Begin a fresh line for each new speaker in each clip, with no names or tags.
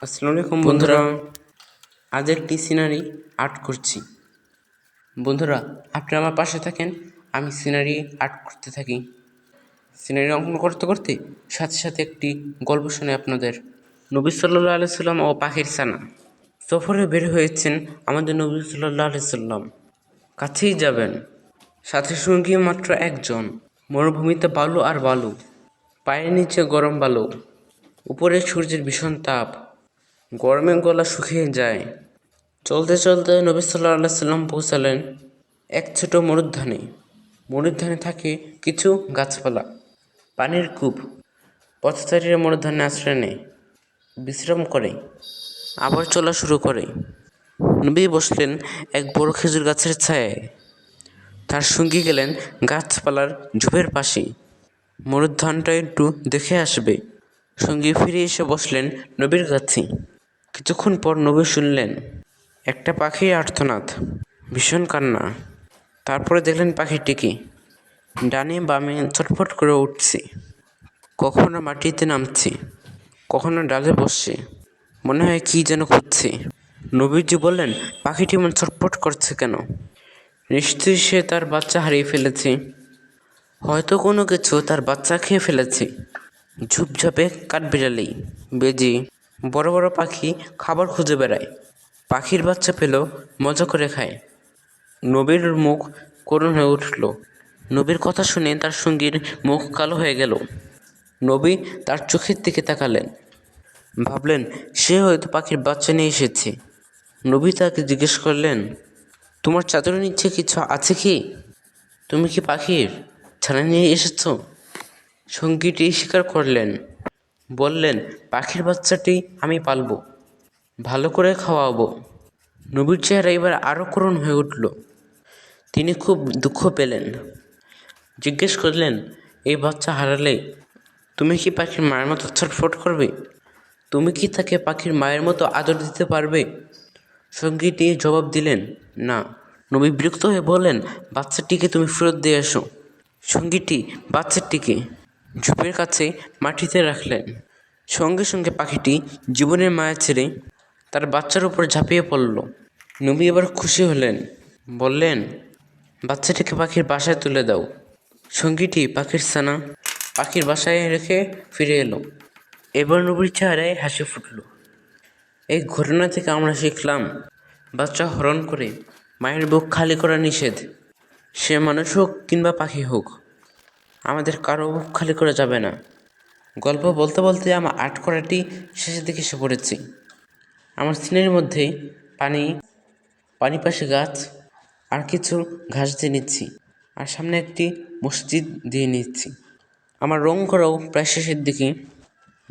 আসসালামু আলাইকুম বন্ধুরা, আজ একটি সিনারি আর্ট করছি। বন্ধুরা, আপনারা আমার পাশে থাকেন, আমি সিনারি আর্ট করতে থাকি। সিনারি অঙ্কন করতে করতে সাথে সাথে একটি গল্প শুনে আপনাদের। নবী সাল্লাল্লাহু আলাইহি সাল্লাম ও পাখির ছানা সফরে বের হয়েছেন আমাদের নবী সাল্লাল্লাহু আলাইহি সাল্লাম। কাছেই যাবেন, সাথে সঙ্গী মাত্র একজন। মরুভূমিতে বালু আর বালু, পায়ের নিচে গরম বালু, উপরে সূর্যের ভীষণ তাপ, গরমে গলা শুকিয়ে যায়। চলতে চলতে নবী সাল্লাল্লাহু আলাইহি সাল্লাম পৌঁছালেন এক ছোট মরুদ্যানে। মরুদ্যানে থাকে কিছু গাছপালা, পানির কূপ। পথচারীরা মরুদ্যানে আশ্রয় নেয়, বিশ্রাম করে, আবার চলা শুরু করে। নবী বসলেন এক বড় খেজুর গাছের ছায়ায়। তার সঙ্গী গেলেন গাছপালার ঝোপের পাশে। মরুদ্যানটা একটু দেখে আসবে। সঙ্গী ফিরে এসে বসলেন নবীর কাছে। কিছুক্ষণ পর নবী শুনলেন একটা পাখির আর্তনাদ, ভীষণ কান্না। তারপরে দেখলেন পাখিটিকে ডানে বামে ছটফট করে উঠছে, কখনো মাটিতে নামছে, কখনো ডালে বসছে, মনে হয় কি যেন খুঁজছে। নবীজি বললেন, পাখিটি মন ছটফট করছে কেন? নিশ্চয়ই সে তার বাচ্চা হারিয়ে ফেলেছে, হয়তো কোনো কিছু তার বাচ্চা খেয়ে ফেলেছে। ঝুপঝাপে কাঠবিড়ালি, বেজি, বড় বড় পাখি খাবার খুঁজে বেড়ায়, পাখির বাচ্চা পেল মজা করে খায়। নবীর মুখ করুণ হয়ে উঠল। নবীর কথা শুনে তার সঙ্গীর মুখ কালো হয়ে গেল। নবী তার চোখের দিকে তাকালেন, ভাবলেন সে হয়তো পাখির বাচ্চা নিয়ে এসেছে। নবী তাকে জিজ্ঞেস করলেন, তোমার চাদরের নিচে কিছু আছে কি? তুমি কি পাখির ছানা নিয়ে এসেছ? সঙ্গীটি স্বীকার করলেন, বললেন, পাখির বাচ্চাটি আমি পালব, ভালো করে খাওয়াবো। নবীর চেহারা এবার আরও করুণ হয়ে উঠল। তিনি খুব দুঃখ পেলেন, জিজ্ঞেস করলেন, এই বাচ্চা হারালে তুমি কি পাখির মায়ের মতো ছটফট করবে? তুমি কি তাকে পাখির মায়ের মতো আদর দিতে পারবে? সঙ্গীটি জবাব দিলেন, না। নবী বিরক্ত হয়ে বললেন, বাচ্চাটিকে তুমি ফেরত দিয়ে এসো। সঙ্গীটি বাচ্চাটিকে ঝোপের কাছে মাটিতে রাখলেন। সঙ্গে সঙ্গে পাখিটি জীবনের মায়া ছেড়ে তার বাচ্চার উপর ঝাঁপিয়ে পড়ল। নবী এবার খুশি হলেন, বললেন, বাচ্চাটিকে পাখির বাসায় তুলে দাও। সঙ্গীটি পাখির ছানা পাখির বাসায় রেখে ফিরে এলো। এবার নবীর চেহারায় হাসি ফুটল। এই ঘটনা থেকে আমরা শিখলাম, বাচ্চা হরণ করে মায়ের বুক খালি করা নিষেধ। সে মানুষ হোক কিংবা পাখি হোক, আমাদের কারো বুক খালি করা যাবে না। গল্প বলতে বলতে আমার আর্ট করাটি শেষের দিকে এসে পড়েছি। আমার সিনের মধ্যে পানি পাশে গাছ আর কিছু ঘাস দিয়ে নিচ্ছি, আর সামনে একটি মসজিদ দিয়ে নিচ্ছি। আমার রং করাও প্রায় শেষের দিকে।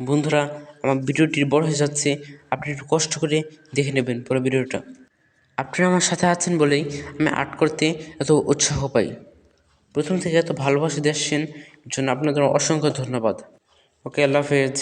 বন্ধুরা, আমার ভিডিওটি বড় হয়ে যাচ্ছে, আপনি একটু কষ্ট করে দেখে নেবেন পুরো ভিডিওটা। আপনারা আমার সাথে আছেন বলেই আমি আর্ট করতে এত উৎসাহ পাই। প্রথম থেকে এত ভালোবাসা দিয়ে আসছেন, এর জন্য আপনাদের অসংখ্য ধন্যবাদ। ওকে, আল্লাহ হাফেজ।